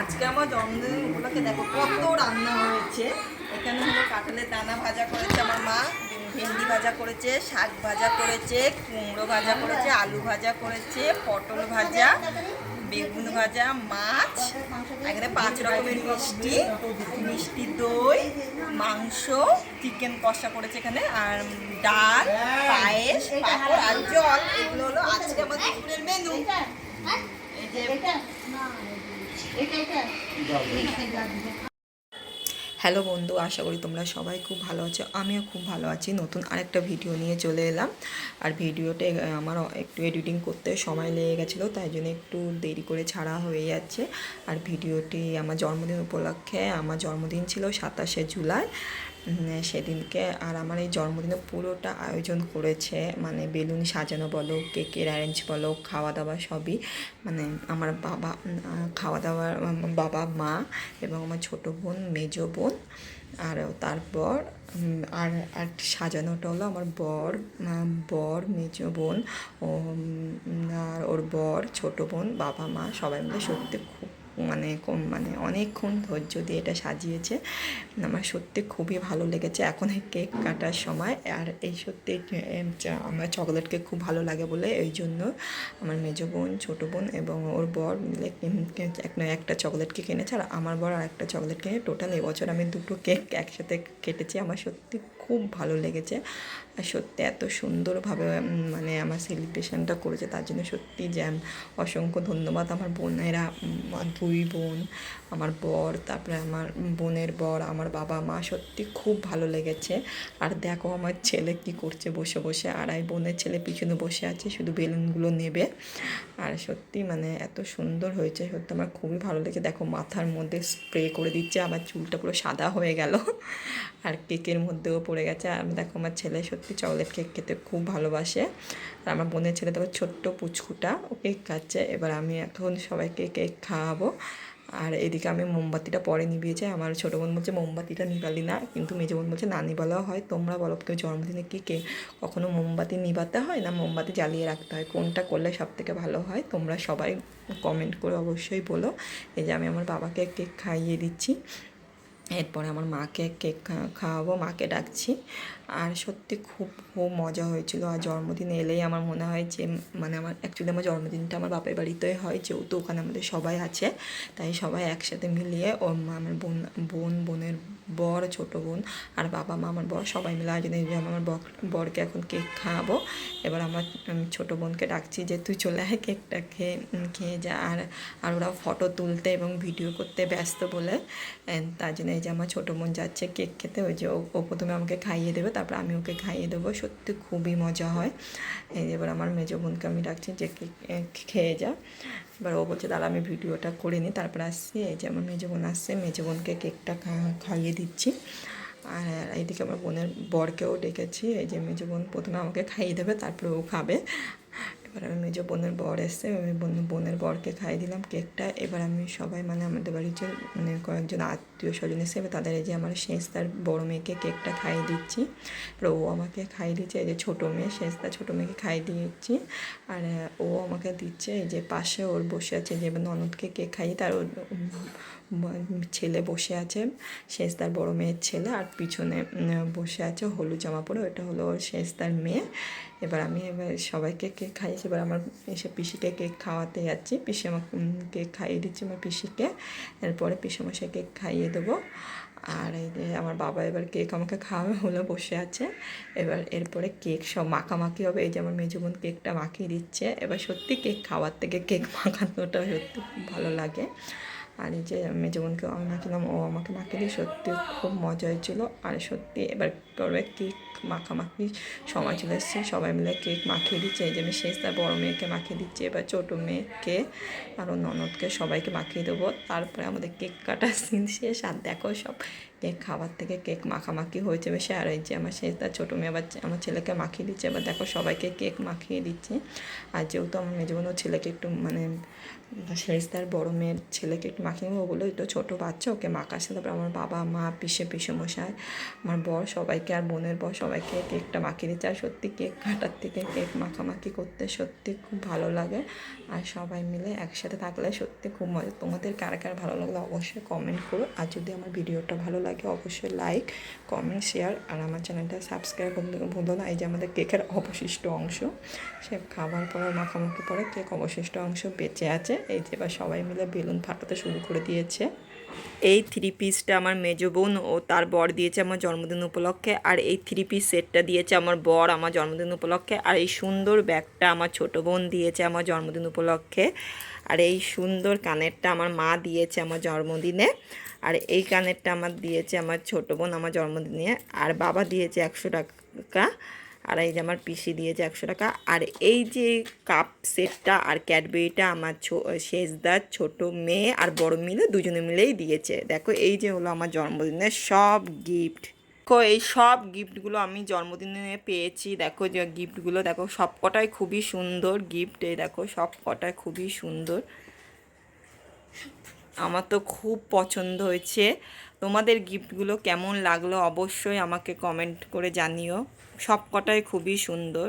আজকে আমার জন্মদিন উপলক্ষে দেখো কত রান্না হয়েছে। এখানে হলো কাঁঠালের দানা ভাজা করেছে আমার মা, ভেন্ডি ভাজা করেছে, শাক ভাজা করেছে, কুমড়ো ভাজা করেছে, আলু ভাজা করেছে, পটল ভাজা, বেগুন ভাজা, মাছ, এখানে 5 রকমের মিষ্টি, মিষ্টি দই, মাংস, চিকেন কষা করেছে এখানে, আর ডাল, পায়েস, পাঁপড় আর জল। এগুলো হলো আজকে আমাদের দুপুরের মেনু। এই যে হ্যালো বন্ধু, আশা করি তোমরা সবাই খুব ভালো আছো। আমিও খুব ভালো আছি। নতুন আরেকটা ভিডিও নিয়ে চলে এলাম। আর ভিডিওতে আমার একটু এডিটিং করতে সময় লেগে গেছিলো, তাই জন্য একটু দেরি করে ছাড়া হয়ে যাচ্ছে। আর ভিডিওটি আমার জন্মদিন উপলক্ষে, আমার জন্মদিন ছিল 27শে জুলাই সেদিনকে। আর আমার এই জন্মদিনে পুরোটা আয়োজন করেছে, মানে বেলুন সাজানো বলো, কেকের অ্যারেঞ্জ বলো, খাওয়া দাওয়া সবই, মানে আমার বাবা খাওয়া দাওয়ার, বাবা মা এবং আমার ছোটো বোন, মেজো বোন, আর তারপর আর আর সাজানোটা হলো আমার বর মেজো বোন ও আর ওর বর, ছোটো বোন, বাবা মা সবাই মিলে সত্যি খুব মানে অনেকক্ষণ ধৈর্য দিয়ে এটা সাজিয়েছে। আমার সত্যি খুবই ভালো লেগেছে এখন এই কেক কাটার সময়। আর এই সত্যি আমার চকলেট কেক খুব ভালো লাগে বলে এই জন্য আমার মেজো বোন, ছোটো বোন এবং ওর বর মিলে একটা চকলেট কেক এনেছে, আর আমার বর আর একটা চকলেট কিনে টোটাল এবছর আমি 2টো কেক একসাথে কেটেছি। আমার সত্যি খুব ভালো লেগেছে। আর সত্যি এত সুন্দরভাবে মানে আমার সেলিব্রেশনটা করেছে, তার জন্য সত্যি অসংখ্য ধন্যবাদ আমার বোনেরা, 2 বোন, আমার বর, তারপরে আমার বোনের বর, আমার বাবা মা। সত্যি খুব ভালো লেগেছে। আর দেখো আমার ছেলে কি করছে বসে বসে, আর এই বোনের ছেলে পিছনে বসে আছে, শুধু বেলুনগুলো নেবে। আর সত্যি মানে এত সুন্দর হয়েছে, সত্যি আমার খুবই ভালো লেগেছে। দেখো মাথার মধ্যে স্প্রে করে দিচ্ছে, আমার চুলটা পুরো সাদা হয়ে গেল, আর কেকের মধ্যেও পড়ে গেছে। আর দেখো আমার ছেলে সত্যি চকলেট কেক খেতে খুব ভালোবাসে। আর আমার বোনের ছেলে দেখো ছোট্ট পুচকুটা, ও কেক খাচ্ছে। এবার আমি এখন সবাইকে কেক খাওয়াবো। আর এদিকে আমি মোমবাতিটা পরে নিভিয়েছি। আমার ছোটো বোন বলছে মোমবাতিটা নিবালি না, কিন্তু মেজো বোন বলছে না নিবালেও হয়। তোমরা বলো কেউ জন্মদিনে কি কখনো মোমবাতি নিবাতে হয় না মোমবাতি জ্বালিয়ে রাখতে হয়, কোনটা করলে সবথেকে ভালো হয়? তোমরা সবাই কমেন্ট করে অবশ্যই বলো। এই যে আমি আমার বাবাকে কেক খাইয়ে দিচ্ছি, এরপরে আমার মাকে কেক খাওয়াবো, মাকে ডাকছি। আর সত্যি খুব খুব মজা হয়েছিল। আর জন্মদিন এলেই আমার মনে হয় যে মানে আমার অ্যাকচুয়ালি আমার জন্মদিনটা আমার বাপের বাড়িতেই হয়, যেহেতু ওখানে আমাদের সবাই আছে, তাই সবাই একসাথে মিলিয়ে আমার বোনের বর, ছোটো বোন আর বাবা মা, আমার বর সবাই মিলে আয়োজন। আমার বরকে এখন কেক খাওয়াবো। এবার আমার ছোটো বোনকে ডাকছি যে তুই চলে আয়, কেকটা খেয়ে যা। আর ওরা ফটো তুলতে এবং ভিডিও করতে ব্যস্ত বলে, তার জন্য এই যে আমার ছোটো বোন যাচ্ছে কেক খেতে। ওই যে ও প্রথমে আমাকে খাইয়ে দেবে, তারপর আমি ওকে খাইয়ে দেবো। সত্যি খুবই মজা হয়। এবার আমার মেজো বোনকে আমি ডাকছি যে কেক খেয়ে যা। এবার ও বলছে তাহলে আমি ভিডিওটা করে নিই, তারপর আসছি। এই যে আমার মেজো বোন আসছে, মেজো বোনকে কেকটা খাইয়ে দিচ্ছি। আর এইদিকে আমার বোনের বরকেও ডেকেছি। এই যে মেজো বোন প্রথমে আমাকে খাইয়ে দেবে, তারপরে ও খাবে। এবার আমি মেজো বোনের বর এসে আমি বোনের বরকে খাইয়ে দিলাম কেকটা। এবার আমি সবাই মানে আমাদের বাড়ির যে মানে কয়েকজন আত্মীয় স্বজন হিসেবে তাদের এই যে আমার তার বড়ো মেয়েকে কেকটা খাইয়ে দিচ্ছি। এবার ও আমাকে খাইয়ে দিচ্ছে, এই যে ছোটো মেয়ে তার ছোটো মেয়েকে খাইয়ে দিচ্ছি। আর ও আমাকে দিচ্ছে, এই যে পাশে ওর বসে আছে, যে ননদকে কেক খাইয়ে তার ওর ছেলে বসে আছে, তার বড়ো মেয়ের ছেলে। আর পিছনে বসে আছে হলুদ জামা পরে, ওটা হলো ওর তার মেয়ে। এবার সবাইকে কেক খাইয়েছি। এবার আমার এসে পিসিকে কেক খাওয়াতে যাচ্ছি, পিসি আমাকে কেক খাইয়ে দিচ্ছি আমার পিসিকে। এরপরে পিসেমশাই কেক খাইয়ে দেবো। আর এই যে আমার বাবা এবার কেক আমাকে খাওয়াবে হলো বসে আছে। এরপরে কেক সব মাখামাখি হবে। এই যে আমার মেজো বোন কেকটা মাখিয়ে দিচ্ছে। এবার সত্যি কেক খাওয়ার থেকে কেক মাখানোটা সত্যি খুব ভালো লাগে। আর এই যে মেজো বোনকে আমি মাখিলাম, ও আমাকে মাখিয়ে দিয়ে সত্যি খুব মজা হয়েছিলো। আর সত্যি এবার করবে কেক মাখামাখি সময় চলে এসছে, সবাই মিলে কেক মাখিয়ে দিচ্ছে। এই যে আমি তার বড়ো মেয়েকে মাখিয়ে দিচ্ছি, এবার ছোটো মেয়েকে আরও ননদকে সবাইকে মাখিয়ে দেবো। তারপরে আমাদের কেক কাটার সিন শেষ। আর দেখো সব কেক খাবার থেকে কেক মাখামাখি হয়েছে বেশি। আর এই যে আমার সেজদা ছোটো মেয়ে আবার আমার ছেলেকে মাখিয়ে দিচ্ছে। এবার দেখো সবাইকে কেক মাখিয়ে দিচ্ছে। আর যেহেতু আমার মেজো বোন ছেলেকে একটু মানে সেজদার বড় মেয়ের ছেলেকে একটু মাখিয়ে নেবো বলে, একটু ছোটো বাচ্চা ওকে মাখাচ্ছে। তারপর আমার বাবা মা পিসেমশাই আমার বর সবাইকে আর বোনের বর সবাইকে কেকটা মাখিয়ে দিচ্ছে। আর সত্যি কেক কাটার থেকে কেক মাখামাখি করতে সত্যি খুব ভালো লাগে। আর সবাই মিলে একসাথে থাকলে সত্যি খুব মজা। তোমাদের কার কার ভালো লাগলে অবশ্যই কমেন্ট করো। আর যদি আমার ভিডিওটা ভালো লাগে অবশ্যই লাইক কমেন্ট শেয়ার আর আমার চ্যানেলটা সাবস্ক্রাইব করতে ভুলো না। এই যে আমাদের কেকের অবশিষ্ট অংশ, সে খাবার পরে মাখামাখি পরে কেক অবশিষ্ট অংশ বেঁচে আছে। এই যে এবার সবাই মিলে বেলুন ফাটাতে শুরু করে দিয়েছে। এই 3 পিসটা আমার মেজো বোন ও তার বর দিয়েছে আমার জন্মদিন উপলক্ষে। আর এই 3 পিস সেটটা দিয়েছে আমার বর আমার জন্মদিন উপলক্ষে। আর এই সুন্দর ব্যাগটা আমার ছোটো বোন দিয়েছে আমার জন্মদিন উপলক্ষে। আর এই সুন্দর কানেরটা আমার মা দিয়েছে আমার জন্মদিনে। আর এই কানেরটা আমার দিয়েছে আমার ছোটো বোন আমার জন্মদিনে। আর বাবা দিয়েছে 100 টাকা। আর এই যে আমার পিসি দিয়েছে 100 টাকা। আর এই যে কাপ সেটটা আর ক্যাডবেরিটা আমার সেজদার ছোটো মেয়ে আর বড় মিলে দুজনে মিলেই দিয়েছে। দেখো এই যে হলো আমার জন্মদিনের সব গিফট। দেখো এই সব গিফটগুলো আমি জন্মদিনে পেয়েছি। দেখো যে গিফটগুলো দেখো সব কটাই খুবই সুন্দর গিফট। এই দেখো সব কটাই খুবই সুন্দর, আমার তো খুব পছন্দ হয়েছে। তোমাদের গিফটগুলো কেমন লাগলো অবশ্যই আমাকে কমেন্ট করে জানিও। সব কটাই খুবই সুন্দর।